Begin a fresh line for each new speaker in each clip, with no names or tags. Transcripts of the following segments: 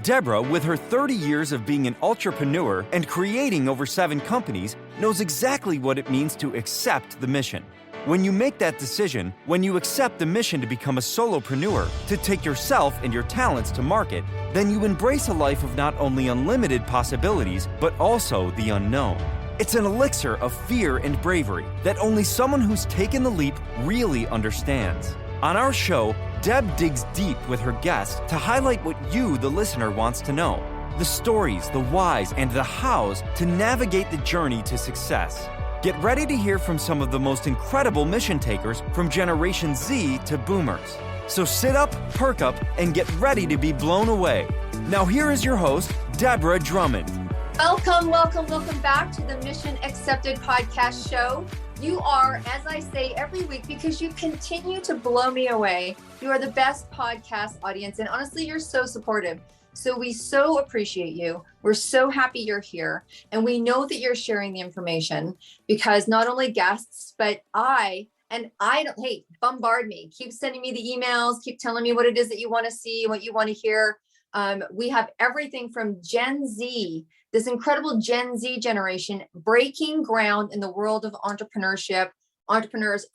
Deborah, with her 30 years of being an entrepreneur and creating over 7 companies, knows exactly what it means to accept the mission. When you make that decision, when you accept the mission to become a solopreneur, to take yourself and your talents to market, then you embrace a life of not only unlimited possibilities, but also the unknown. It's an elixir of fear and bravery that only someone who's taken the leap really understands. On our show, Deb digs deep with her guests to highlight what you, the listener, wants to know. The stories, the whys, and the hows to navigate the journey to success. Get ready to hear from some of the most incredible mission takers from Generation Z to Boomers. So sit up, perk up, and get ready to be blown away. Now here is your host, Deborah Drummond.
Welcome back to the Mission Accepted podcast show. You are, as I say every week, because you continue to blow me away. You are the best podcast audience. And honestly, you're so supportive. So we so appreciate you. We're so happy you're here. And we know that you're sharing the information because not only guests, but hey, bombard me. Keep sending me the emails. Keep telling me what it is that you want to see, what you want to hear. We have everything from Gen Z, this incredible Gen Z generation, breaking ground in the world of entrepreneurship, entrepreneurs.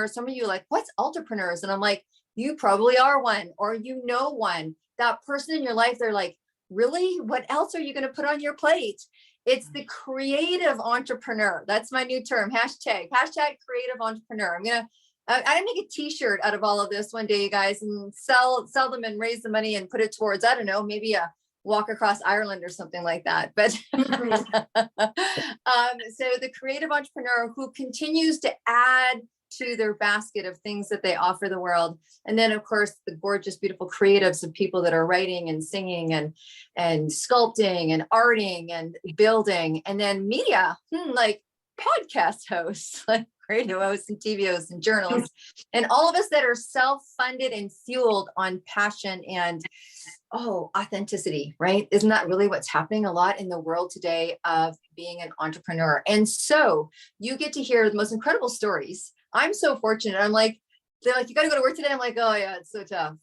Some of you are like, what's entrepreneurs? And I'm like, you probably are one, or you know one. That person in your life, they're like, really? What else are you going to put on your plate? It's the creative entrepreneur. That's my new term. Hashtag creative entrepreneur. I'm going to make a t-shirt out of all of this one day, you guys, and sell them and raise the money and put it towards, I don't know, maybe a walk across Ireland or something like that. But so the creative entrepreneur who continues to add to their basket of things that they offer the world. And then of course, the gorgeous, beautiful creatives of people that are writing and singing and sculpting and arting and building. And then media, like podcast hosts, like radio hosts and TV hosts and journalists, and all of us that are self-funded and fueled on passion and authenticity, right? Isn't that really what's happening a lot in the world today of being an entrepreneur? And so you get to hear the most incredible stories. I'm so fortunate. They're like, you got to go to work today. I'm like, oh yeah, it's so tough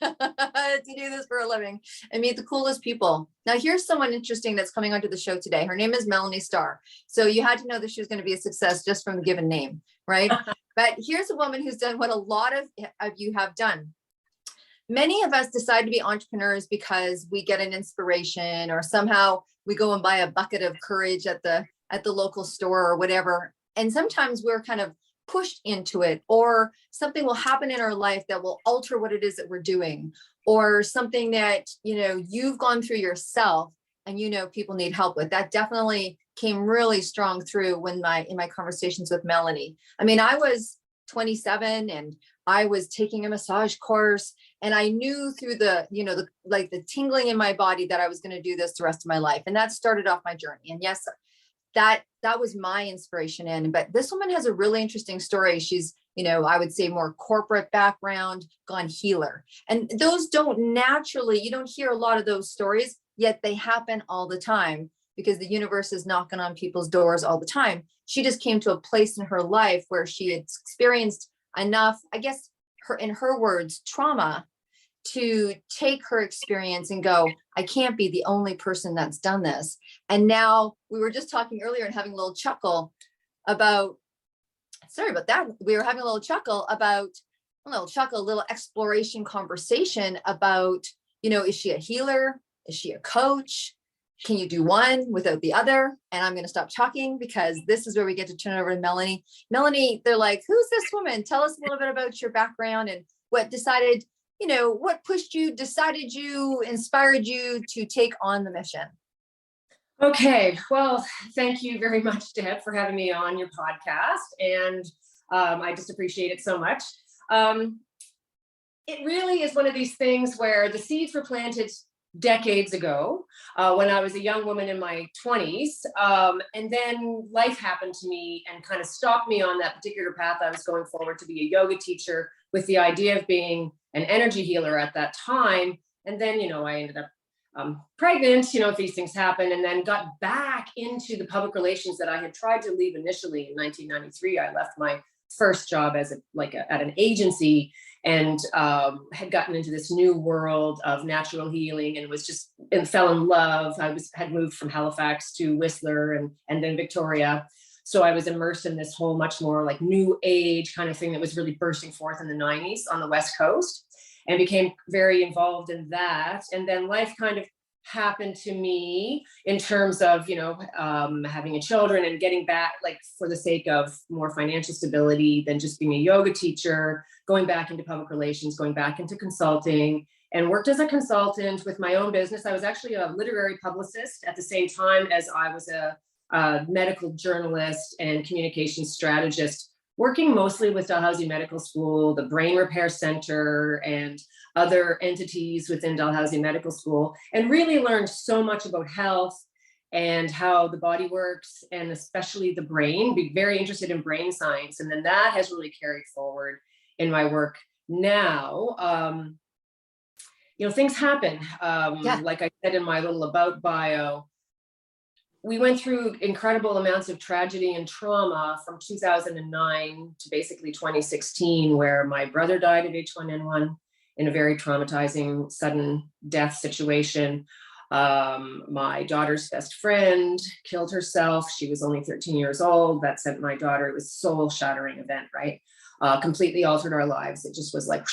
to do this for a living and meet the coolest people. Now here's someone interesting that's coming onto the show today. Her name is Melanie Starr. So you had to know that she was going to be a success just from the given name, right? But here's a woman who's done what a lot of you have done. Many of us decide to be entrepreneurs because we get an inspiration, or somehow we go and buy a bucket of courage at the local store or whatever. And sometimes we're kind of pushed into it, or something will happen in our life that will alter what it is that we're doing, or something that, you've gone through yourself and, people need help with. That definitely came really strong through in my conversations with Melanie. I mean, I was 27 and I was taking a massage course, and I knew through the tingling in my body that I was going to do this the rest of my life. And that started off my journey. And yes, that was my inspiration but this woman has a really interesting story. She's, I would say more corporate background, gone healer. And those you don't hear a lot of those stories, yet they happen all the time because the universe is knocking on people's doors all the time. She just came to a place in her life where she had experienced enough, I guess, in her words, trauma, to take her experience and go, I can't be the only person that's done this. And now we were just talking earlier and having a little chuckle about, sorry about that. We were having a little exploration conversation about, is she a healer? Is she a coach? Can you do one without the other? And I'm going to stop talking because this is where we get to turn it over to Melanie. Melanie, they're like, who's this woman? Tell us a little bit about your background and what decided, what pushed you, decided you, inspired you to take on the mission.
Okay. Well, thank you very much, Deb, for having me on your podcast. And I just appreciate it so much. It really is one of these things where the seeds were planted decades ago when I was a young woman in my 20s. And then life happened to me and kind of stopped me on that particular path I was going forward to be a yoga teacher with the idea of being an energy healer at that time. And then, I ended up pregnant, these things happen, and then got back into the public relations that I had tried to leave initially in 1993. I left my first job at an agency and had gotten into this new world of natural healing, and fell in love. Had moved from Halifax to Whistler and then Victoria. So I was immersed in this whole much more like new age kind of thing that was really bursting forth in the 90s on the West Coast, and became very involved in that. And then life kind of happened to me in terms of, having a children and getting back, like for the sake of more financial stability than just being a yoga teacher, going back into public relations, going back into consulting, and worked as a consultant with my own business. I was actually a literary publicist at the same time as I was a medical journalist and communications strategist, working mostly with Dalhousie Medical School, the Brain Repair Center, and other entities within Dalhousie Medical School, and really learned so much about health and how the body works, and especially the brain, be very interested in brain science. And then that has really carried forward in my work now. Things happen. Like I said in my little about bio, we went through incredible amounts of tragedy and trauma from 2009 to basically 2016, where my brother died of H1N1 in a very traumatizing sudden death situation. My daughter's best friend killed herself. She was only 13 years old. That sent my daughter, it was a soul-shattering event, right? Completely altered our lives. It just was like,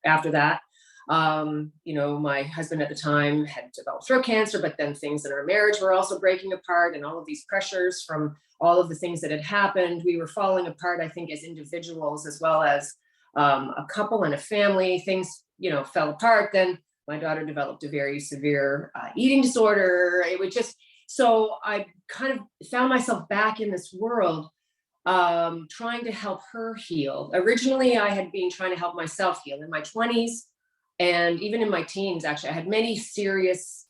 after that. My husband at the time had developed throat cancer, but then things in our marriage were also breaking apart, and all of these pressures from all of the things that had happened. We were falling apart, I think, as individuals, as well as a couple and a family. Things, fell apart. Then my daughter developed a very severe eating disorder. It was just, so I kind of found myself back in this world, trying to help her heal. Originally, I had been trying to help myself heal in my 20s. And even in my teens, actually, I had many serious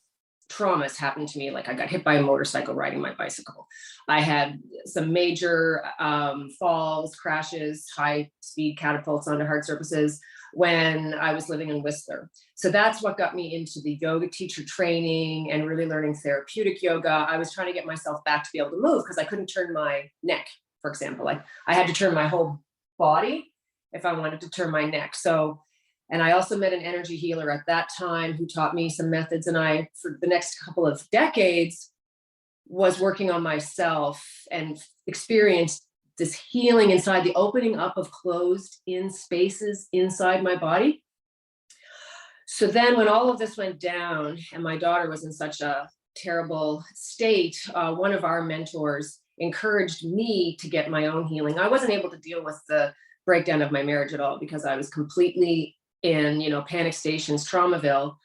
traumas happen to me. Like I got hit by a motorcycle riding my bicycle. I had some major falls, crashes, high speed catapults onto hard surfaces when I was living in Whistler. So that's what got me into the yoga teacher training and really learning therapeutic yoga. I was trying to get myself back to be able to move because I couldn't turn my neck, for example. Like I had to turn my whole body if I wanted to turn my neck. And I also met an energy healer at that time who taught me some methods. And I, for the next couple of decades, was working on myself and experienced this healing inside, the opening up of closed in spaces inside my body. So then when all of this went down and my daughter was in such a terrible state, one of our mentors encouraged me to get my own healing. I wasn't able to deal with the breakdown of my marriage at all because I was completely in, panic stations, Traumaville,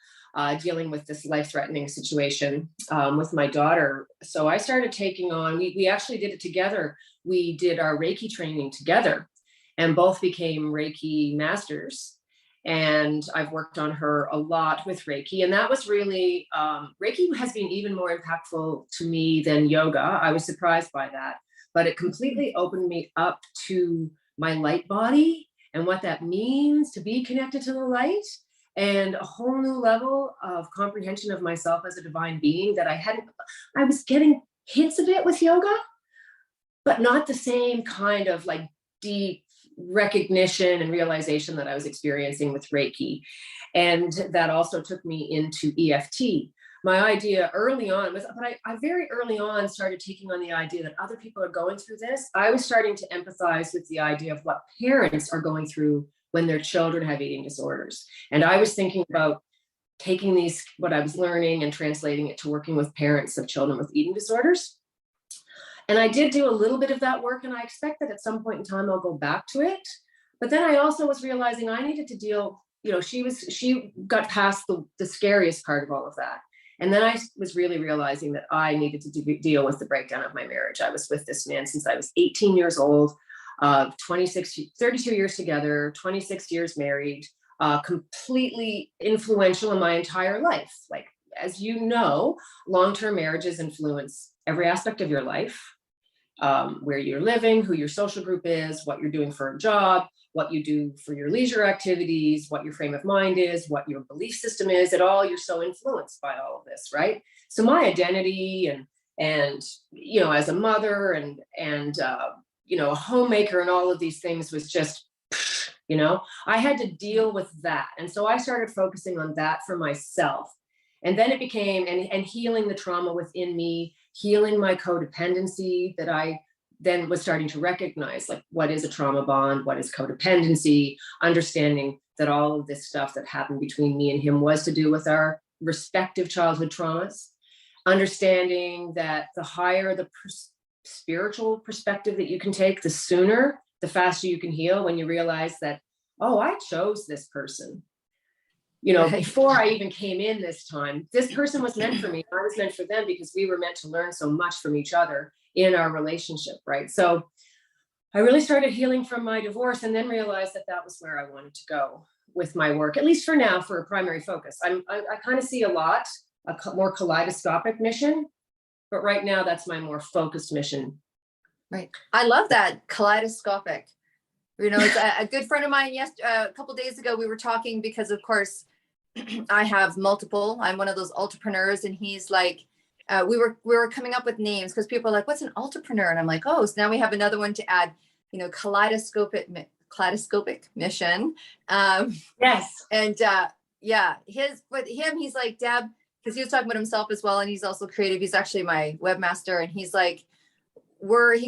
dealing with this life-threatening situation with my daughter. So I started taking on, we actually did it together. We did our Reiki training together and both became Reiki masters. And I've worked on her a lot with Reiki. And that was really, Reiki has been even more impactful to me than yoga. I was surprised by that, but it completely opened me up to my light body and what that means to be connected to the light, and a whole new level of comprehension of myself as a divine being that I was getting hints of it with yoga, but not the same kind of like deep recognition and realization that I was experiencing with Reiki. And that also took me into EFT. My idea early on was, but I very early on started taking on the idea that other people are going through this. I was starting to empathize with the idea of what parents are going through when their children have eating disorders. And I was thinking about taking what I was learning and translating it to working with parents of children with eating disorders. And I did do a little bit of that work, and I expect that at some point in time I'll go back to it. But then I also was realizing I needed to deal, she got past the scariest part of all of that. And then I was really realizing that I needed to deal with the breakdown of my marriage. I was with this man since I was 18 years old, 32 years together, 26 years married, completely influential in my entire life. Like, as you know, long-term marriages influence every aspect of your life, where you're living, who your social group is, what you're doing for a job, what you do for your leisure activities, what your frame of mind is, what your belief system is. You're so influenced by all of this, right? So my identity and as a mother and a homemaker and all of these things was just You know, I had to deal with that. And so I started focusing on that for myself. And then it became, and healing the trauma within me, healing my codependency that I then was starting to recognize, like, what is a trauma bond? What is codependency? Understanding that all of this stuff that happened between me and him was to do with our respective childhood traumas. Understanding that the higher the spiritual perspective that you can take, the sooner, the faster you can heal, when you realize that, oh, I chose this person. You know,
Right.
before I even came in this time, this person was meant for me. I was meant for them, because we were meant to learn so much from each other in our relationship, right? So I really started healing from my divorce, and then realized that that was where I wanted to go with my work, at least for now, for a primary focus. I kind of see a more kaleidoscopic mission, but right now that's my more focused mission.
Right. I love that, kaleidoscopic. You know, it's a good friend of mine. Yes, a couple of days ago we were talking, because of course I have multiple. I'm one of those entrepreneurs, and he's like, we were coming up with names, because people are like, "What's an entrepreneur?" And I'm like, "Oh, so now we have another one to add." You know, kaleidoscopic mission.
Yes.
And yeah, he's like, Deb, because he was talking about himself as well, and he's also creative. He's actually my webmaster, and he's like, we're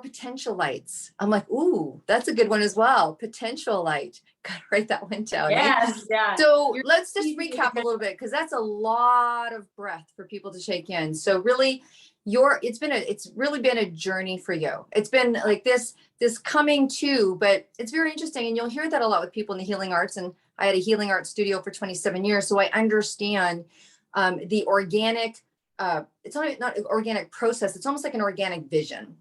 potential lights. I'm like, ooh, that's a good one as well. Potential light. Gotta write that one down.
Yes, yeah.
So let's just recap a little bit, because that's a lot of breath for people to take in. So really, it's really been a journey for you. It's been like this coming to, but it's very interesting. And you'll hear that a lot with people in the healing arts. And I had a healing arts studio for 27 years. So I understand the organic, it's not an organic process. It's almost like an organic vision,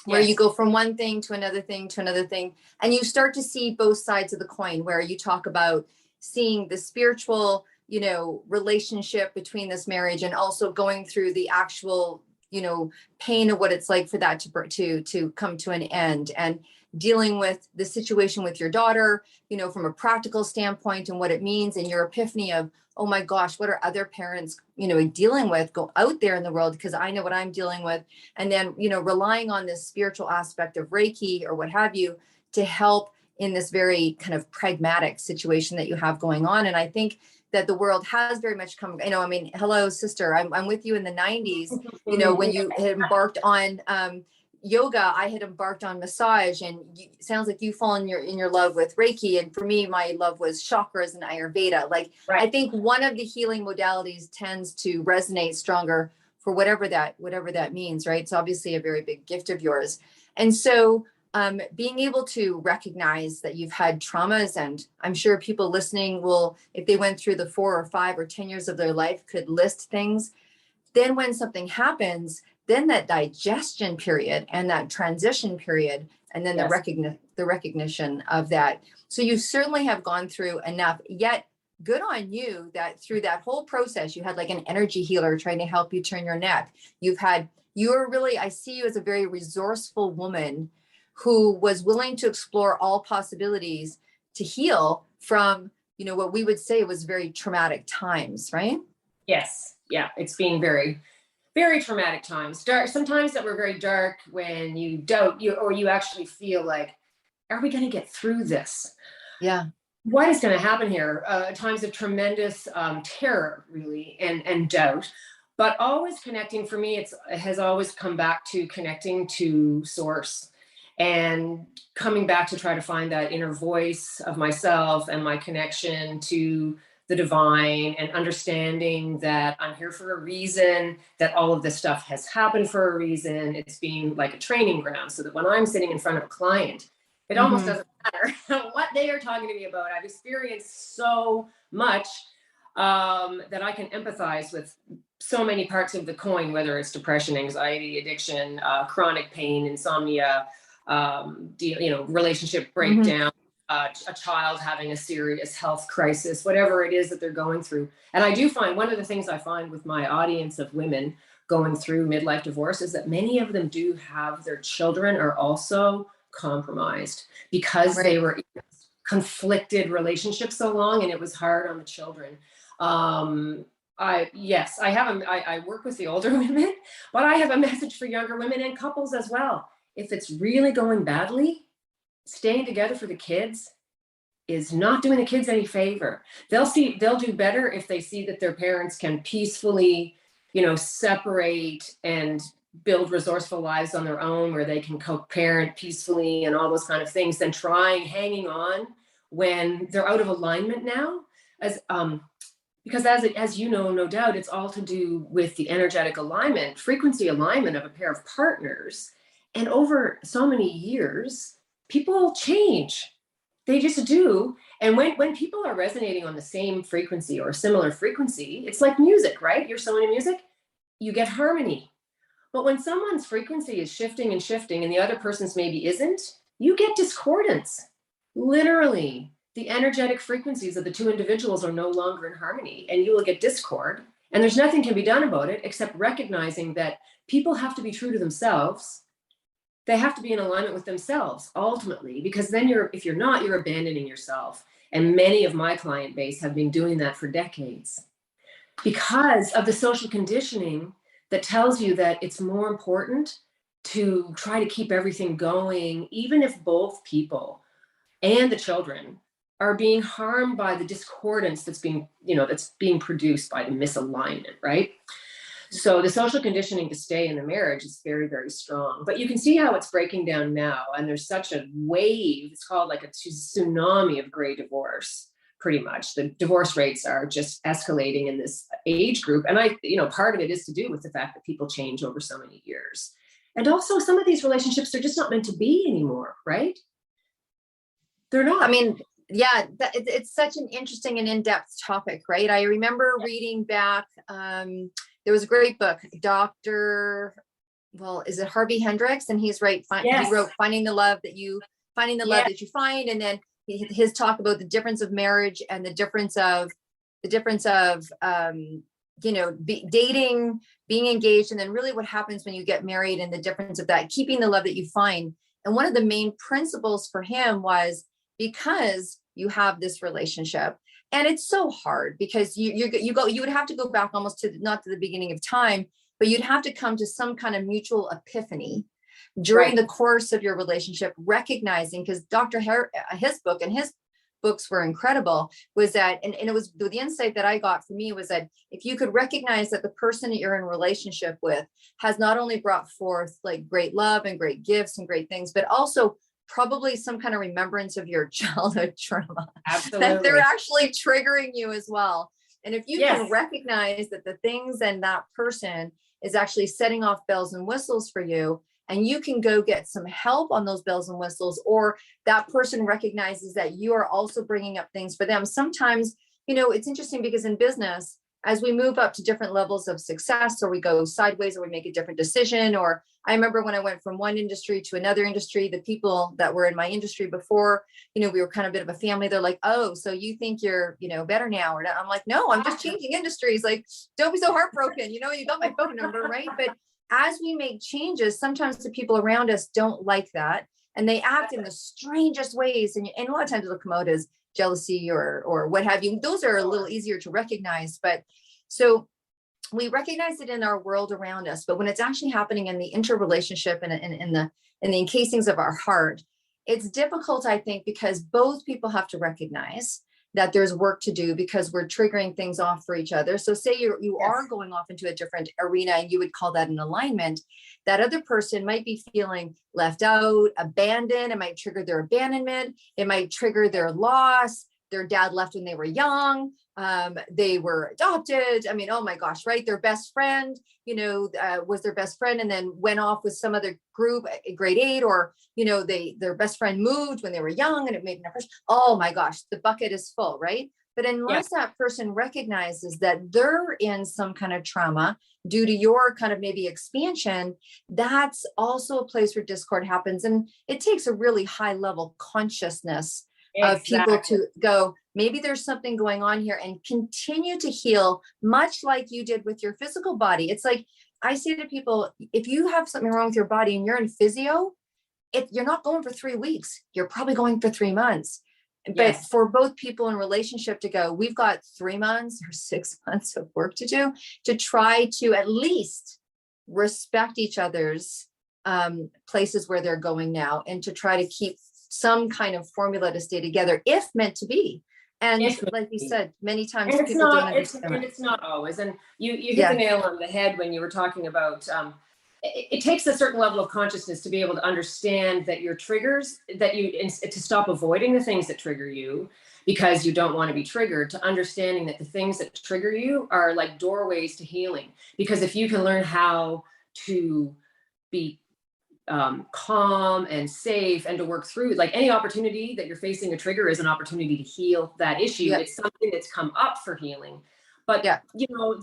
where you go from one thing to another thing to another thing. And you start to see both sides of the coin, where you talk about seeing the spiritual, you know, relationship between this marriage, and also going through the actual, you know, pain of what it's like for that to come to an end, and dealing with the situation with your daughter, you know, from a practical standpoint, and what it means, and your epiphany of, oh my gosh, what are other parents, you know, dealing with, go out there in the world, because I know what I'm dealing with. And then, you know, relying on this spiritual aspect of Reiki or what have you to help in this very kind of pragmatic situation that you have going on. And I think that the world has very much come, you know, I mean, hello, sister, I'm with you in the 90s, you know, when you had embarked on yoga, I had embarked on massage, and it sounds like you fall in your love with Reiki. And for me, my love was chakras and Ayurveda. Like, right. I think one of the healing modalities tends to resonate stronger for whatever that means, right? It's obviously a very big gift of yours. And so being able to recognize that you've had traumas, and I'm sure people listening will, if they went through the 4 or 5 or 10 years of their life, could list things. Then when something happens, then that digestion period and that transition period, and then the recognition of that. So you certainly have gone through enough, yet good on you that through that whole process, you had like an energy healer trying to help you turn your neck. I see you as a very resourceful woman who was willing to explore all possibilities to heal from, you know, what we would say was very traumatic times, right?
Yes. Yeah. It's been very, very traumatic times. Sometimes that were very dark, when you doubt or you actually feel like, are we going to get through this?
Yeah.
What is going to happen here? Times of tremendous terror, really, and doubt. But always connecting, for me, it has always come back to connecting to source, and coming back to try to find that inner voice of myself and my connection to the divine, and understanding that I'm here for a reason, that all of this stuff has happened for a reason. It's being like a training ground, so that when I'm sitting in front of a client, it almost doesn't matter what they are talking to me about. I've experienced so much that I can empathize with so many parts of the coin, whether it's depression, anxiety, addiction, chronic pain, insomnia, relationship breakdown, a child having a serious health crisis, whatever it is that they're going through. And I do find, one of the things I find with my audience of women going through midlife divorce is that many of them do have their children are also compromised, because they were in conflicted relationships so long, and it was hard on the children. I work with the older women, but I have a message for younger women and couples as well. If it's really going badly, staying together for the kids is not doing the kids any favor. They'll do better if they see that their parents can peacefully, separate and build resourceful lives on their own, where they can co-parent peacefully and all those kind of things, than hanging on when they're out of alignment now. Because as you know, no doubt, it's all to do with the energetic alignment, frequency alignment of a pair of partners. And over so many years, people change. They just do. And when people are resonating on the same frequency or similar frequency, it's like music, right? You're so into music, you get harmony. But when someone's frequency is shifting and shifting and the other person's maybe isn't, you get discordance. Literally, the energetic frequencies of the two individuals are no longer in harmony, and you will get discord. And there's nothing can be done about it except recognizing that people have to be true to themselves. They have to be in alignment with themselves ultimately, because then if you're not, you're abandoning yourself. And many of my client base have been doing that for decades because of the social conditioning that tells you that it's more important to try to keep everything going, even if both people and the children are being harmed by the discordance that's being produced by the misalignment, right? So the social conditioning to stay in the marriage is very, very strong. But you can see how it's breaking down now. And there's such a wave, it's called like a tsunami of gray divorce, pretty much. The divorce rates are just escalating in this age group. And part of it is to do with the fact that people change over so many years. And also some of these relationships are just not meant to be anymore, right? They're not.
I mean, yeah, it's such an interesting and in-depth topic, right? I remember reading back, there was a great book, is it Harvey Hendricks? And he's right.
Yes.
He wrote Finding the Love That You Find. And then his talk about the difference of marriage and the difference of dating, being engaged, and then really what happens when you get married and the difference of that, keeping the love that you find. And one of the main principles for him was, because you have this relationship, and it's so hard because you would have to go back almost not to the beginning of time, but you'd have to come to some kind of mutual epiphany during the course of your relationship, recognizing, because his books were incredible, was that, and it was the insight that I got for me was that if you could recognize that the person that you're in a relationship with has not only brought forth like great love and great gifts and great things, but also probably some kind of remembrance of your childhood trauma.
Absolutely.
That they're actually triggering you as well. And if you can recognize that the things and that person is actually setting off bells and whistles for you, and you can go get some help on those bells and whistles, or that person recognizes that you are also bringing up things for them. Sometimes, it's interesting because in business, as we move up to different levels of success, or we go sideways, or we make a different decision, or I remember when I went from one industry to another industry, the people that were in my industry before, we were kind of a bit of a family. They're like, oh, so you think you're, better now? Or I'm like, no, I'm just changing industries. Like, don't be so heartbroken. You got my phone number, right? But as we make changes, sometimes the people around us don't like that. And they act in the strangest ways. And a lot of times it'll come out as jealousy or what have you. Those are a little easier to recognize. But so we recognize it in our world around us, but when it's actually happening in the interrelationship and in the encasings of our heart, it's difficult, I think, because both people have to recognize that there's work to do, because we're triggering things off for each other. So say you are going off into a different arena, and you would call that an alignment. That other person might be feeling left out, abandoned. It might trigger their abandonment. It might trigger their loss. Their dad left when they were young. They were adopted. I mean, oh my gosh, right? Their best friend, was their best friend and then went off with some other group at grade 8, or, their best friend moved when they were young and it made an impression. Oh my gosh, the bucket is full, right? But unless that person recognizes that they're in some kind of trauma due to your kind of maybe expansion, that's also a place where discord happens. And it takes a really high level consciousness of people to go, maybe there's something going on here, and continue to heal, much like you did with your physical body. It's like, I say to people, if you have something wrong with your body and you're in physio, you're not going for 3 weeks, you're probably going for 3 months. But for both people in relationship to go, we've got 3 months or 6 months of work to do to try to at least respect each other's places where they're going now, and to try to keep some kind of formula to stay together if meant to be. And like you said, many times
and
people don't understand.
and it's not always. And you hit the nail on the head when you were talking about it takes a certain level of consciousness to be able to understand that your triggers, that to stop avoiding the things that trigger you because you don't want to be triggered, to understanding that the things that trigger you are like doorways to healing. Because if you can learn how to be calm and safe and to work through, like any opportunity that you're facing a trigger is an opportunity to heal that issue.
Yeah.
It's something that's come up for healing. But you know,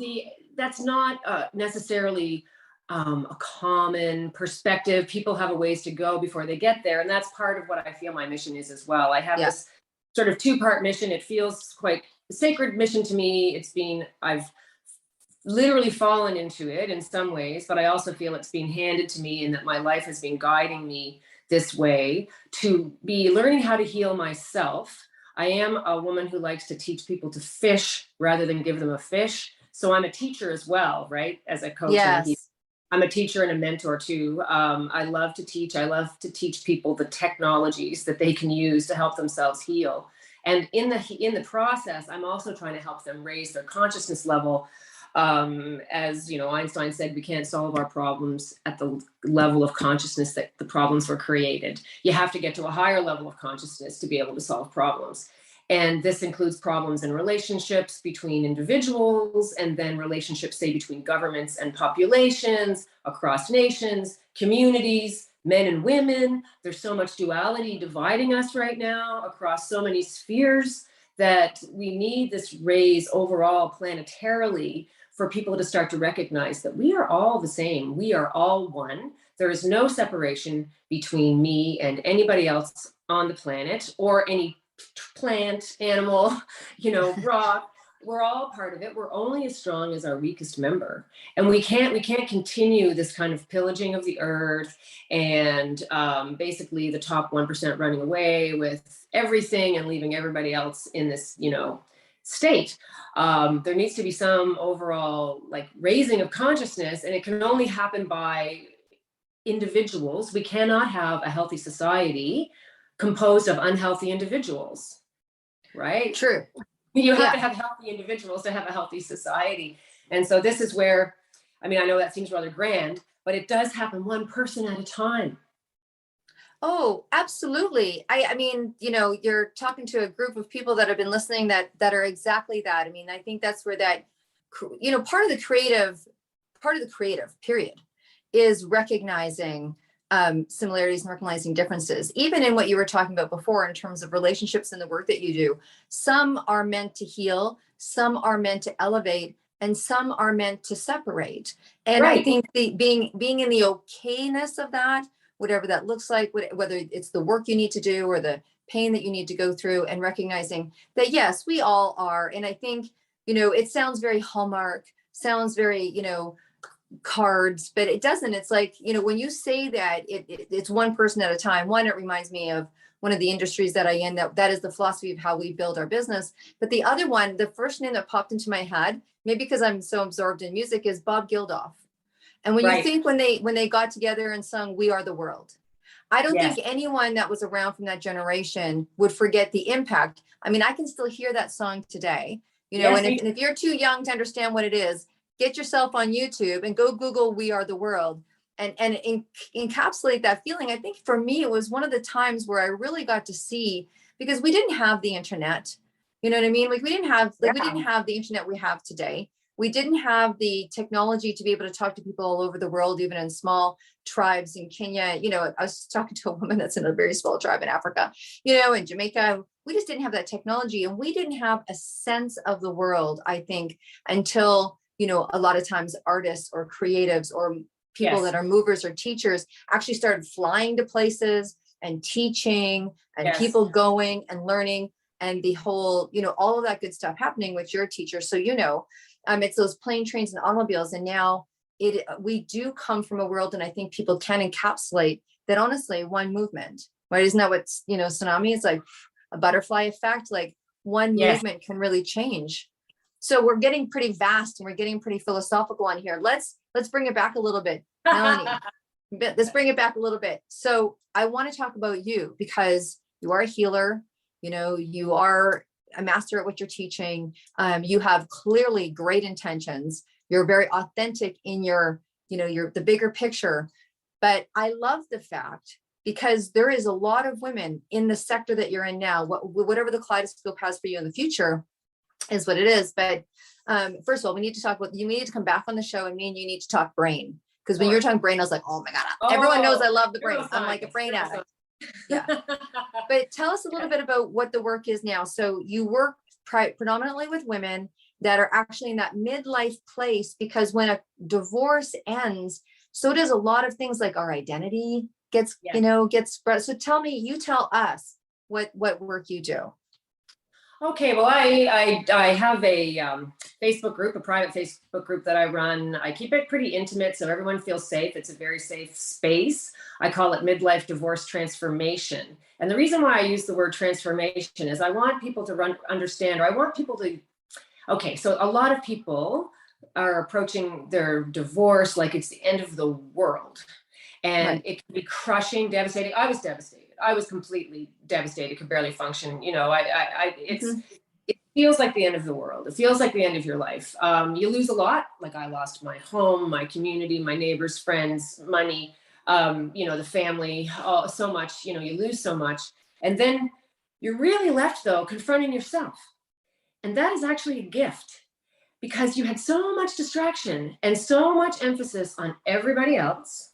that's not necessarily a common perspective. People have a ways to go before they get there. And that's part of what I feel my mission is as well. I have this sort of two-part mission. It feels quite a sacred mission to me. I've literally fallen into it in some ways, but I also feel it's being handed to me and that my life has been guiding me this way to be learning how to heal myself. I am a woman who likes to teach people to fish rather than give them a fish. So I'm a teacher as well, right? As a coach.
Yes.
I'm a teacher and a mentor too. I love to teach. I love to teach people the technologies that they can use to help themselves heal. And in the process, I'm also trying to help them raise their consciousness level. As you know, Einstein said, we can't solve our problems at the level of consciousness that the problems were created. You have to get to a higher level of consciousness to be able to solve problems. And this includes problems in relationships between individuals, and then relationships, say, between governments and populations, across nations, communities, men and women. There's so much duality dividing us right now across so many spheres that we need this raise overall planetarily for people to start to recognize that we are all the same. We are all one. There is no separation between me and anybody else on the planet or any plant, animal, you know, rock. We're all part of it. We're only as strong as our weakest member. And we can't continue this kind of pillaging of the earth and basically the top 1% running away with everything and leaving everybody else in this, you know, state. There needs to be some overall like raising of consciousness, and it can only happen by individuals. We cannot have a healthy society composed of unhealthy individuals, right?
True.
You have to have healthy individuals to have a healthy society. And so this is where, I mean, I know that seems rather grand, but it does happen one person at a time.
Oh, absolutely. I mean, you know, you're talking to a group of people that have been listening that are exactly that. I mean, I think that's where that, you know, part of the creative period is recognizing similarities and recognizing differences, even in what you were talking about before in terms of relationships and the work that you do. Some are meant to heal, some are meant to elevate, and some are meant to separate. And I think being in the okayness of that, whatever that looks like, whether it's the work you need to do or the pain that you need to go through, and recognizing that, yes, we all are. And I think, you know, it sounds very Hallmark, sounds very, you know, cards, but it doesn't. It's like, you know, when you say that it's one person at a time, one, it reminds me of one of the industries that I in, that is the philosophy of how we build our business. But the other one, the first name that popped into my head, maybe because I'm so absorbed in music, is Bob Geldof. And when you think when they got together and sung We Are the World, I don't think anyone that was around from that generation would forget the impact. I mean, I can still hear that song today, you know, and if you're too young to understand what it is, get yourself on YouTube and go Google We Are the World and encapsulate that feeling. I think for me, it was one of the times where I really got to see, because we didn't have the internet, you know what I mean? Like we didn't have the internet we have today. We didn't have the technology to be able to talk to people all over the world, even in small tribes in Kenya. You know, I was talking to a woman that's in a very small tribe in Africa, you know, in Jamaica. We just didn't have that technology, and we didn't have a sense of the world, I think, until, you know, a lot of times artists or creatives or people that are movers or teachers actually started flying to places and teaching and people going and learning, and the whole, you know, all of that good stuff happening with your teacher. So, you know, it's those plane, trains, and automobiles. And now we do come from a world, and I think people can encapsulate that, honestly, one movement, right? Isn't that what, you know, tsunami is like, a butterfly effect? Like one movement can really change. So we're getting pretty vast and we're getting pretty philosophical on here. Let's bring it back a little bit. Melanie, let's bring it back a little bit. So I want to talk about you because you are a healer. You know, you are a master at what you're teaching. You have clearly great intentions. You're very authentic in your, you know, the bigger picture. But I love the fact, because there is a lot of women in the sector that you're in now, whatever the Kaleidoscope has for you in the future is what it is. But first of all, we need to talk about, you need to come back on the show, and me and you need to talk brain. Because when you're talking brain, I was like, oh my God, everyone knows I love the brain. I'm like a brain addict. Yeah. But tell us a little bit about what the work is now. So you work predominantly with women that are actually in that midlife place, because when a divorce ends, so does a lot of things, like our identity gets, you know, gets spread. So you tell us what work you do.
Okay, well, I have a Facebook group, a private Facebook group that I run. I keep it pretty intimate so everyone feels safe. It's a very safe space. I call it Midlife Divorce Transformation. And the reason why I use the word transformation is I want people to understand, or I want people to, okay, so a lot of people are approaching their divorce like it's the end of the world. And it can be crushing, devastating. I was devastated. I was completely devastated, could barely function. You know, it feels like the end of the world. It feels like the end of your life. You lose a lot. Like I lost my home, my community, my neighbors, friends, money, you know, the family, so much, you know, you lose so much. And then you're really left though, confronting yourself. And that is actually a gift, because you had so much distraction and so much emphasis on everybody else.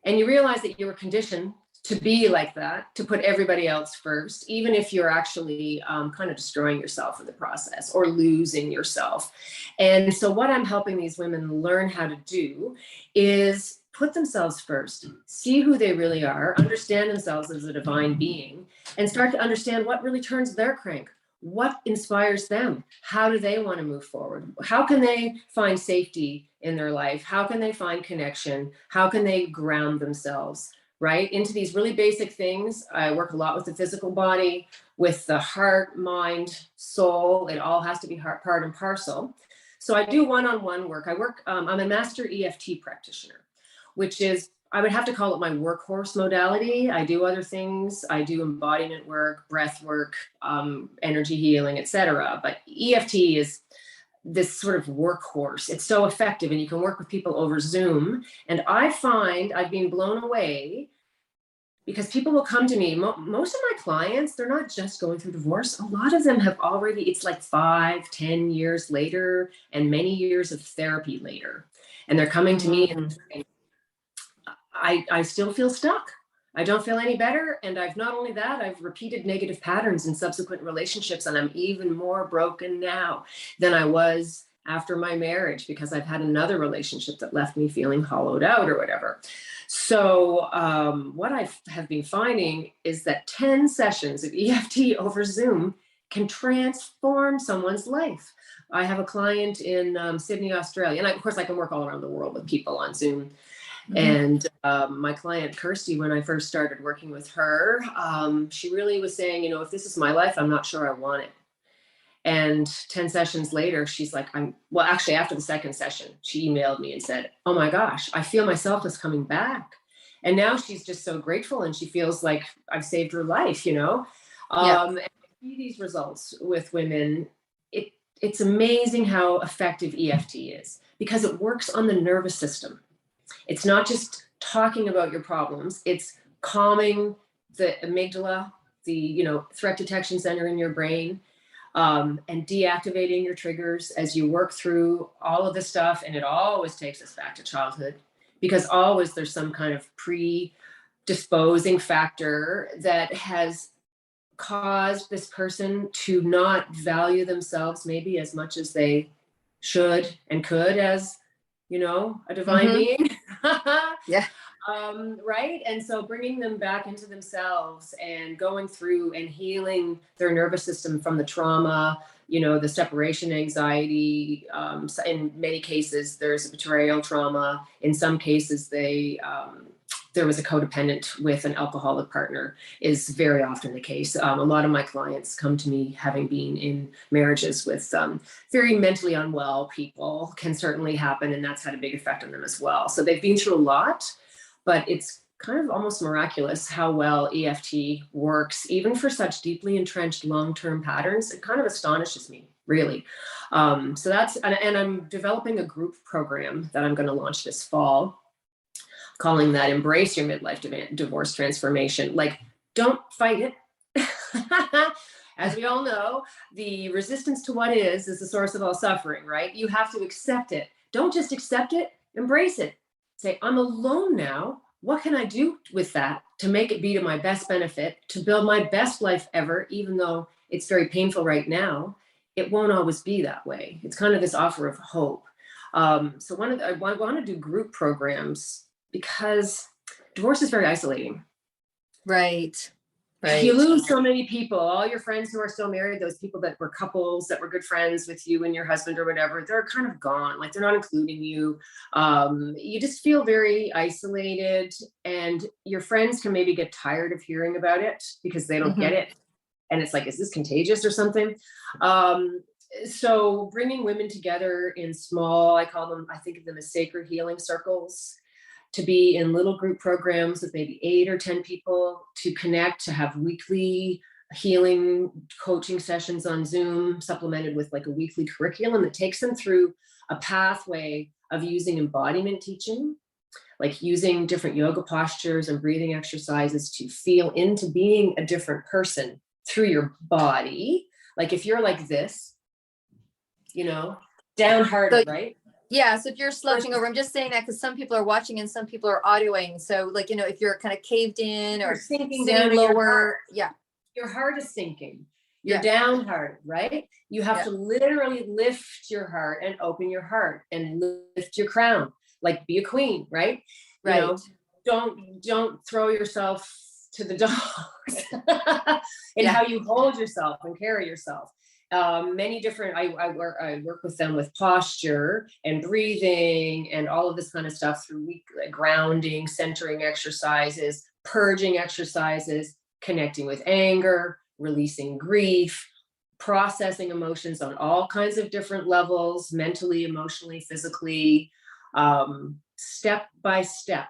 And you realize that you were conditioned to be like that, to put everybody else first, even if you're actually kind of destroying yourself in the process or losing yourself. And so what I'm helping these women learn how to do is put themselves first, see who they really are, understand themselves as a divine being, and start to understand what really turns their crank. What inspires them? How do they want to move forward? How can they find safety in their life? How can they find connection? How can they ground themselves, right? Into these really basic things. I work a lot with the physical body, with the heart, mind, soul. It all has to be part and parcel. So I do one-on-one work. I'm a master EFT practitioner, which is, I would have to call it my workhorse modality. I do other things. I do embodiment work, breath work, energy healing, etc. But EFT is this sort of workhorse. It's so effective, and you can work with people over Zoom. And I find I've been blown away, because people will come to me. Most of my clients, they're not just going through divorce. A lot of them have already, it's like 5-10 years later, and many years of therapy later. And they're coming to me and I still feel stuck. I don't feel any better. And I've not only that, I've repeated negative patterns in subsequent relationships. And I'm even more broken now than I was after my marriage, because I've had another relationship that left me feeling hollowed out or whatever. So what I have been finding is that 10 sessions of EFT over Zoom can transform someone's life. I have a client in Sydney, Australia. And of course, I can work all around the world with people on Zoom. And my client, Kirsty, when I first started working with her, she really was saying, you know, if this is my life, I'm not sure I want it. And 10 sessions later, she's like, well, actually, after the second session, she emailed me and said, oh my gosh, I feel myself is coming back. And now she's just so grateful, and she feels like I've saved her life, you know? And I see these results with women. It's amazing how effective EFT is, because it works on the nervous system. It's not just talking about your problems, it's calming the amygdala, the, you know, threat detection center in your brain, and deactivating your triggers as you work through all of this stuff. And it always takes us back to childhood, because always there's some kind of predisposing factor that has caused this person to not value themselves maybe as much as they should and could, as, you know, a divine being. Right. And so bringing them back into themselves and going through and healing their nervous system from the trauma, you know, the separation anxiety. In many cases, there's a betrayal trauma. In some cases, there was a codependent with an alcoholic partner, is very often the case. A lot of my clients come to me having been in marriages with very mentally unwell people. Can certainly happen, and that's had a big effect on them as well. So they've been through a lot. but it's kind of almost miraculous how well EFT works, even for such deeply entrenched long-term patterns. It kind of astonishes me, really. So that's, and I'm developing a group program that I'm going to launch this fall, calling that Embrace Your Midlife Divorce Transformation. Like, don't fight it. As we all know, the resistance to what is the source of all suffering, right? You have to accept it. Don't just accept it, embrace it. Say, I'm alone now. What can I do with that to make it be to my best benefit, to build my best life ever, even though it's very painful right now? It won't always be that way. It's kind of this offer of hope. So I want to do group programs because divorce is very isolating.
Right.
You lose so many people, all your friends who are still married, those people that were couples that were good friends with you and your husband or whatever, they're kind of gone. Like, they're not including you. You just feel very isolated, and your friends can maybe get tired of hearing about it because they don't get it. And it's like, is this contagious or something? So bringing women together in small, I think of them as sacred healing circles, to be in little group programs with maybe 8 or 10 people, to connect, to have weekly healing coaching sessions on Zoom, supplemented with like a weekly curriculum that takes them through a pathway of using embodiment teaching, like using different yoga postures and breathing exercises to feel into being a different person through your body. Like, if you're like this, downhearted, right?
Yeah. So if you're slouching over, I'm just saying that because some people are watching and some people are audioing. So, like, if you're kind of caved in or
sinking
sitting
down
lower,
your heart is sinking. You're downhearted, right? You have to literally lift your heart and open your heart and lift your crown, like be a queen, right?
Right.
Don't throw yourself to the dogs in how you hold yourself and carry yourself. Many different, I work with them with posture and breathing and all of this kind of stuff through grounding, centering exercises, purging exercises, connecting with anger, releasing grief, processing emotions on all kinds of different levels, mentally, emotionally, physically, step by step,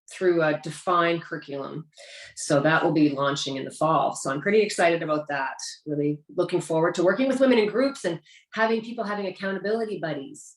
through a defined curriculum. So that will be launching in the fall. So I'm pretty excited about that. Really looking forward to working with women in groups and having people having accountability buddies.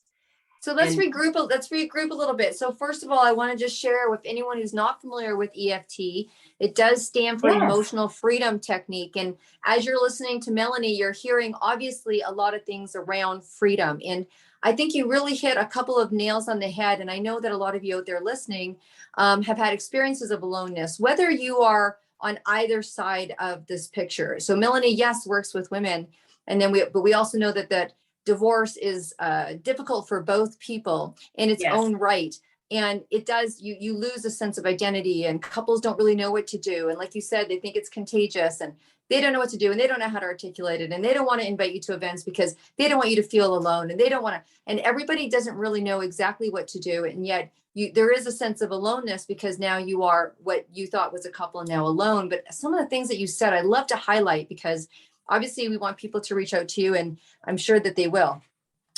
So let's regroup a little bit. So first of all, I want to just share with anyone who's not familiar with EFT, it does stand for Emotional Freedom Technique. And as you're listening to Melanie, you're hearing obviously a lot of things around freedom. And I think you really hit a couple of nails on the head. And I know that a lot of you out there listening have had experiences of aloneness, whether you are on either side of this picture. So Melanie, yes, works with women. And then but we also know that divorce is difficult for both people in its own right. And it does, you lose a sense of identity, and couples don't really know what to do. And like you said, they think it's contagious and they don't know what to do and they don't know how to articulate it. And they don't want to invite you to events because they don't want you to feel alone, and they don't want to, and everybody doesn't really know exactly what to do. And yet there is a sense of aloneness because now you are what you thought was a couple and now alone. But some of the things that you said, I'd love to highlight because obviously we want people to reach out to you, and I'm sure that they will.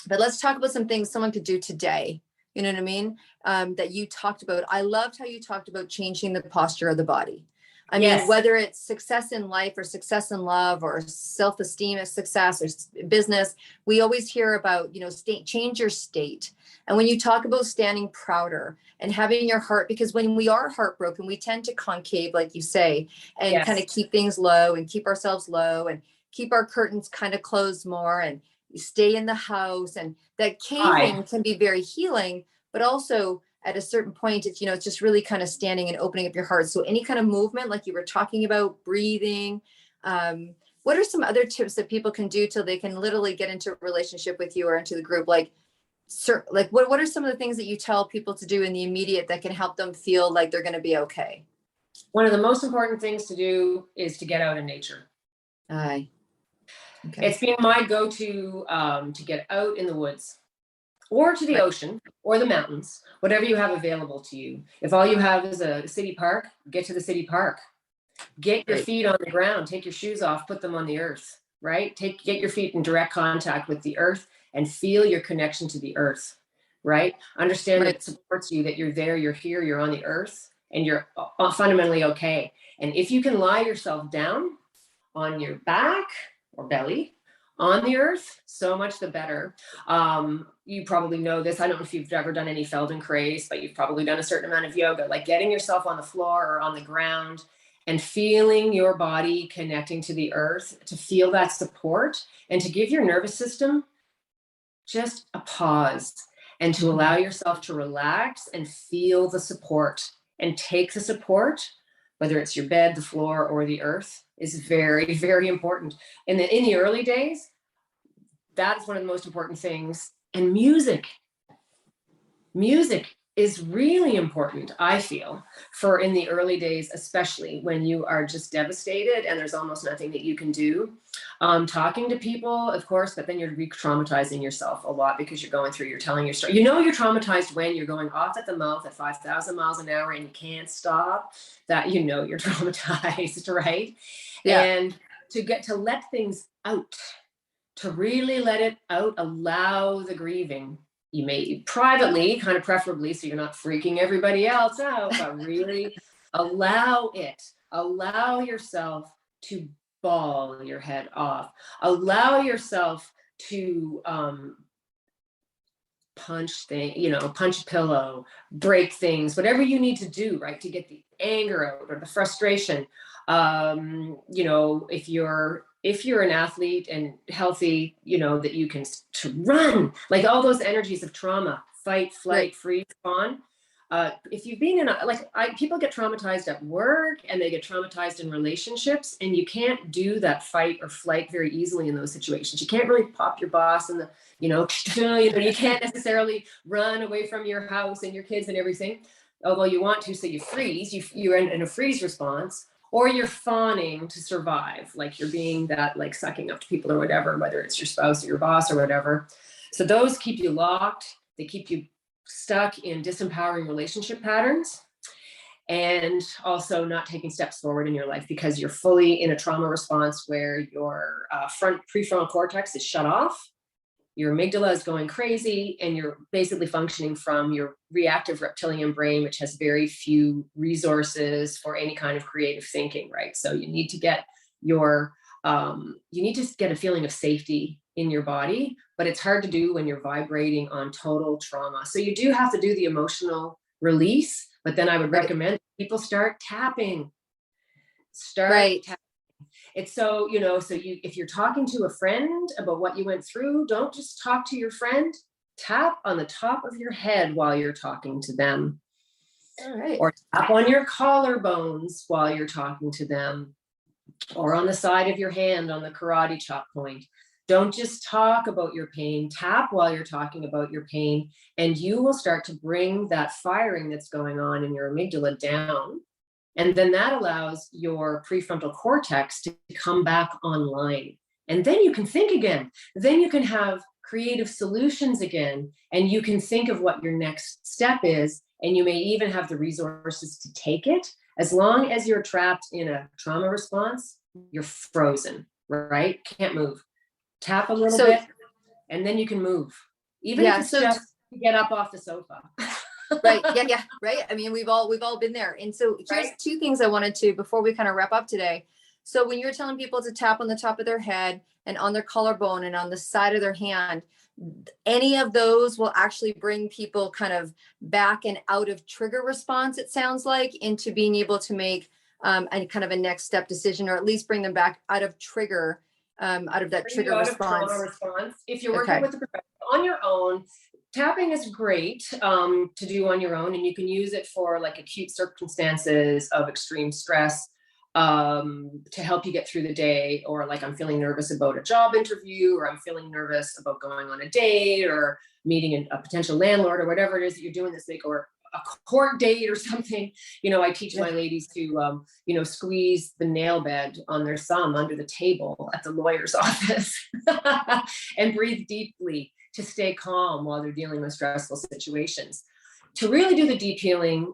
But let's talk about some things someone could do today. You know what I mean? That you talked about. I loved how you talked about changing the posture of the body. I mean, whether it's success in life or success in love or self-esteem as success or business, we always hear about, change your state. And when you talk about standing prouder and having your heart, because when we are heartbroken, we tend to concave, like you say, and kind of keep things low and keep ourselves low and keep our curtains kind of closed more and stay in the house. And that caving can be very healing, but also at a certain point, it's just really kind of standing and opening up your heart. So any kind of movement, like you were talking about, breathing, what are some other tips that people can do till they can literally get into a relationship with you or into the group? Like what are some of the things that you tell people to do in the immediate that can help them feel like they're going to be okay?
One of the most important things to do is to get out in nature.
Okay.
It's been my go-to to get out in the woods or to the ocean or the mountains, whatever you have available to you. If all you have is a city park, get to the city park. Get your feet on the ground, take your shoes off, put them on the earth, right? Get your feet in direct contact with the earth and feel your connection to the earth. right? Understand that
Right.
it supports you, that you're there, you're here, you're on the earth, and you're fundamentally okay. And if you can lie yourself down on your back or belly on the earth, so much the better. You probably know this. I don't know if you've ever done any Feldenkrais, but you've probably done a certain amount of yoga, like getting yourself on the floor or on the ground and feeling your body connecting to the earth, to feel that support and to give your nervous system just a pause and to allow yourself to relax and feel the support and take the support, whether it's your bed, the floor, or the earth, is very, very important. And then in the early days, that's one of the most important things. And music is really important, I feel, for in the early days, especially when you are just devastated and there's almost nothing that you can do. Talking to people, of course, but then you're re-traumatizing yourself a lot because you're telling your story. You know you're traumatized when you're going off at the mouth at 5,000 miles an hour and you can't stop, that you know you're traumatized, right?
Yeah.
And to get to let things out, to really let it out, allow the grieving. You may privately, kind of preferably, so you're not freaking everybody else out, but really allow it. Allow yourself to bawl your head off. Allow yourself to punch a pillow, break things, whatever you need to do, right, to get the anger out or the frustration. If you're an athlete and healthy, that you can to run, like all those energies of trauma, fight, flight, freeze, fawn. If you've been people get traumatized at work and they get traumatized in relationships, and you can't do that fight or flight very easily in those situations. You can't really pop your boss and you can't necessarily run away from your house and your kids and everything, although you want to, so you freeze, you're in a freeze response, or you're fawning to survive, like you're being that, like sucking up to people or whatever, whether it's your spouse or your boss or whatever. So those keep you locked. They keep you stuck in disempowering relationship patterns, and also not taking steps forward in your life because you're fully in a trauma response where your prefrontal cortex is shut off. Your amygdala is going crazy, and you're basically functioning from your reactive reptilian brain, which has very few resources for any kind of creative thinking, right? So you need to get a feeling of safety in your body, but it's hard to do when you're vibrating on total trauma. So you do have to do the emotional release, but then I would recommend people start tapping. It's so, if you're talking to a friend about what you went through, don't just talk to your friend, tap on the top of your head while you're talking to them.
All right.
Or tap on your collarbones while you're talking to them, or on the side of your hand on the karate chop point. Don't just talk about your pain, tap while you're talking about your pain, and you will start to bring that firing that's going on in your amygdala down. And then that allows your prefrontal cortex to come back online. And then you can think again. Then you can have creative solutions again. And you can think of what your next step is. And you may even have the resources to take it. As long as you're trapped in a trauma response, you're frozen, right? Can't move. Tap a little bit, and then you can move. Even if it's just to get up off the sofa.
Right. Yeah. Right. I mean, we've all been there. And so here's two things I wanted to, before we kind of wrap up today. So when you're telling people to tap on the top of their head and on their collarbone and on the side of their hand, any of those will actually bring people kind of back and out of trigger response, it sounds like, into being able to make a kind of a next step decision, or at least bring them back out of trigger, out of that trigger response.
If you're working with a professional on your own, tapping is great to do on your own, and you can use it for like acute circumstances of extreme stress to help you get through the day, or like I'm feeling nervous about a job interview, or I'm feeling nervous about going on a date or meeting a potential landlord, or whatever it is that you're doing this week, or a court date or something. I teach my ladies to, squeeze the nail bed on their thumb under the table at the lawyer's office and breathe deeply to stay calm while they're dealing with stressful situations. To really do the deep healing,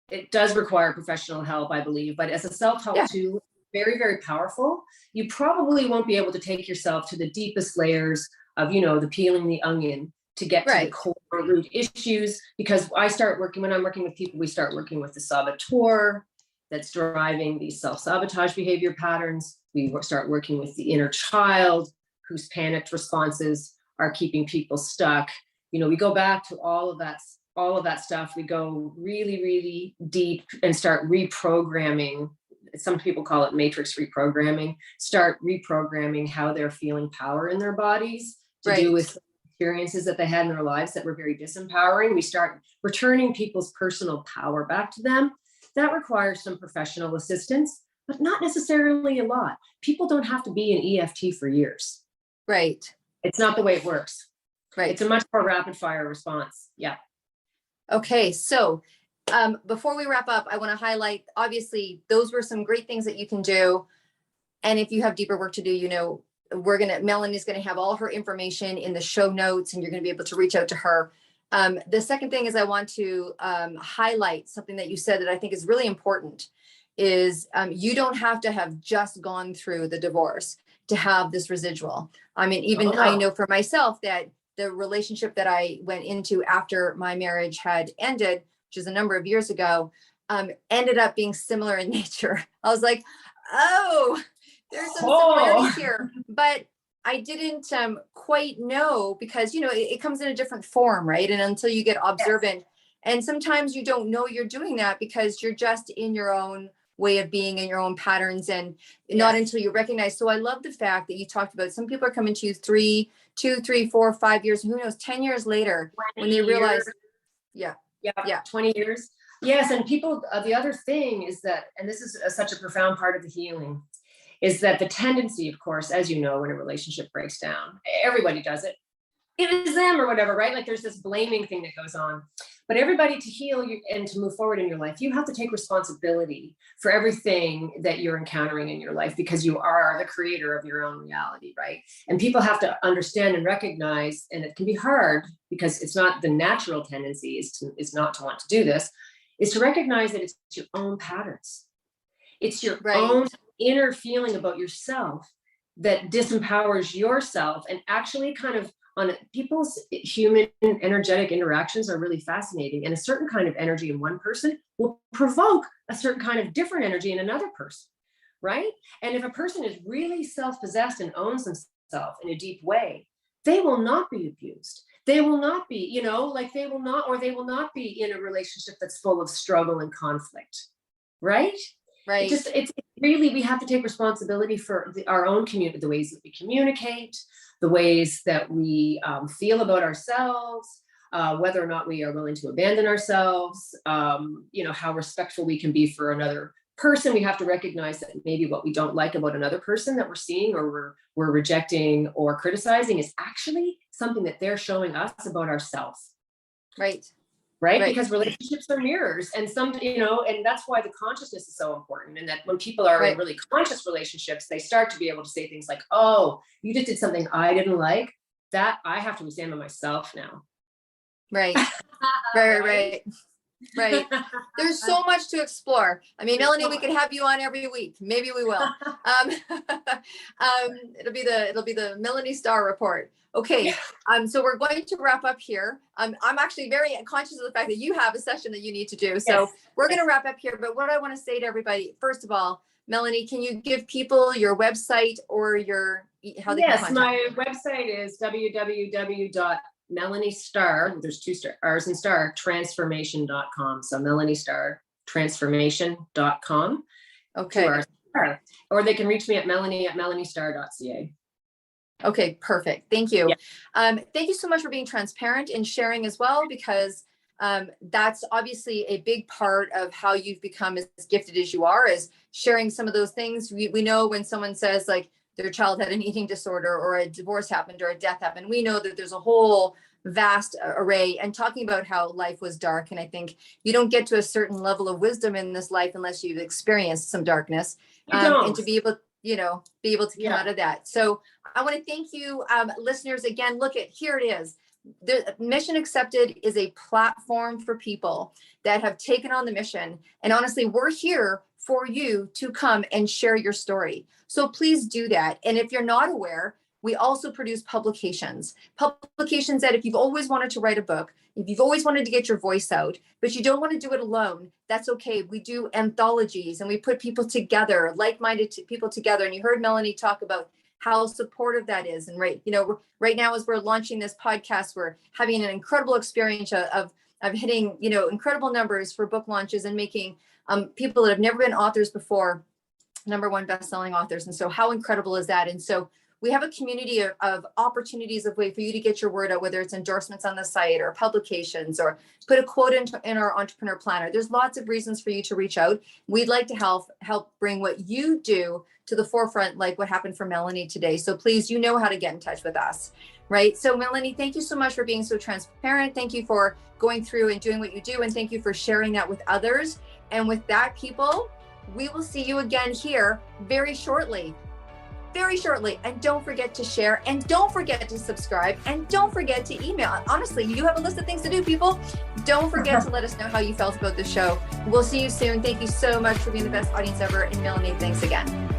it does require professional help, I believe, but as a self-help tool, very, very powerful. You probably won't be able to take yourself to the deepest layers of, the peeling the onion to get to the
Right.
core root issues. Because when I'm working with people, we start working with the saboteur that's driving these self-sabotage behavior patterns. We start working with the inner child whose panicked responses are keeping people stuck. We go back to all of that stuff. We go really, really deep and start reprogramming. Some people call it matrix reprogramming. Start reprogramming how they're feeling power in their bodies to do with experiences that they had in their lives that were very disempowering. We start returning people's personal power back to them. That requires some professional assistance, but not necessarily a lot. People don't have to be in EFT for years.
Right.
It's not the way it works.
Right.
It's a much more rapid fire response. Yeah.
Okay. So before we wrap up, I want to highlight, obviously, those were some great things that you can do. And if you have deeper work to do, Melanie's going to have all her information in the show notes, and you're going to be able to reach out to her. The second thing is I want to highlight something that you said that I think is really important is you don't have to have just gone through the divorce to have this residual. I mean, even I know for myself that the relationship that I went into after my marriage had ended, which is a number of years ago, ended up being similar in nature. I was like, oh, there's some similarities here, but I didn't quite know because, it comes in a different form, right? And until you get observant, and sometimes you don't know you're doing that because you're just in your own way of being and your own patterns, and not until you recognize. So I love the fact that you talked about some people are coming to you 2, 3, 4, 5 years, who knows, 10 years later when they realize,
20 years. Yes. And people, the other thing is that, and this is such a profound part of the healing, is that the tendency, of course, as you know, when a relationship breaks down, everybody does it. It is them or whatever, right? Like there's this blaming thing that goes on. But everybody, to heal and to move forward in your life, you have to take responsibility for everything that you're encountering in your life because you are the creator of your own reality, right? And people have to understand and recognize, and it can be hard because it's not the natural tendency is not to want to do this, is to recognize that it's your own patterns. It's your own inner feeling about yourself that disempowers yourself, and actually kind of on people's human energetic interactions are really fascinating. And a certain kind of energy in one person will provoke a certain kind of different energy in another person, right? And if a person is really self-possessed and owns themselves in a deep way, they will not be abused. They will not be, they will not be in a relationship that's full of struggle and conflict, right?
Right.
It's really, we have to take responsibility for our own community, the ways that we communicate, the ways that we feel about ourselves, whether or not we are willing to abandon ourselves, how respectful we can be for another person. We have to recognize that maybe what we don't like about another person that we're seeing or we're rejecting or criticizing is actually something that they're showing us about ourselves. Right? Because relationships are mirrors, and and that's why the consciousness is so important. And that when people are in really conscious relationships, they start to be able to say things like, oh, you just did something I didn't like, that I have to examine myself now. Right.
There's so much to explore. I mean, Melanie, we could have you on every week. Maybe we will. It'll be the Melanie Starr report. Okay. So we're going to wrap up here. I'm actually very conscious of the fact that you have a session that you need to do. So we're going to wrap up here. But what I want to say to everybody, first of all, Melanie, can you give people your website or how they can contact you?
My website is Melanie Starr, there's 2 R's in Starr, transformation.com. So Melanie Starr, transformation.com.
Okay.
Or they can reach me at melanie@melaniestarr.ca.
Okay, perfect. Thank you.
Yeah.
Thank you so much for being transparent and sharing as well, because that's obviously a big part of how you've become as gifted as you are, is sharing some of those things. We know when someone says like their child had an eating disorder or a divorce happened or a death happened, we know that there's a whole vast array, and talking about how life was dark. And I think you don't get to a certain level of wisdom in this life unless you've experienced some darkness, and to be able to come out of that. So I want to thank you, listeners. Again, here it is. The Mission Accepted is a platform for people that have taken on the mission. And honestly, we're here for you to come and share your story. So please do that. And if you're not aware, we also produce publications that if you've always wanted to write a book, if you've always wanted to get your voice out, but you don't want to do it alone, that's okay. We do anthologies and we put people together, like-minded people together. And you heard Melanie talk about how supportive that is. And right now, as we're launching this podcast, we're having an incredible experience of hitting, incredible numbers for book launches and making people that have never been authors before #1 best-selling authors. And so how incredible is that? And so we have a community of opportunities of way for you to get your word out, whether it's endorsements on the site or publications or put a quote in our entrepreneur planner. There's lots of reasons for you to reach out. We'd like to help bring what you do to the forefront, like what happened for Melanie today. So please, you know how to get in touch with us, right? So Melanie, thank you so much for being so transparent. Thank you for going through and doing what you do. And thank you for sharing that with others. And with that, people, we will see you again here very shortly. And don't forget to share, and don't forget to subscribe, and don't forget to email. Honestly, you have a list of things to do, people. Don't forget to let us know how you felt about the show. We'll see you soon. Thank you so much for being the best audience ever. And Melanie, thanks again.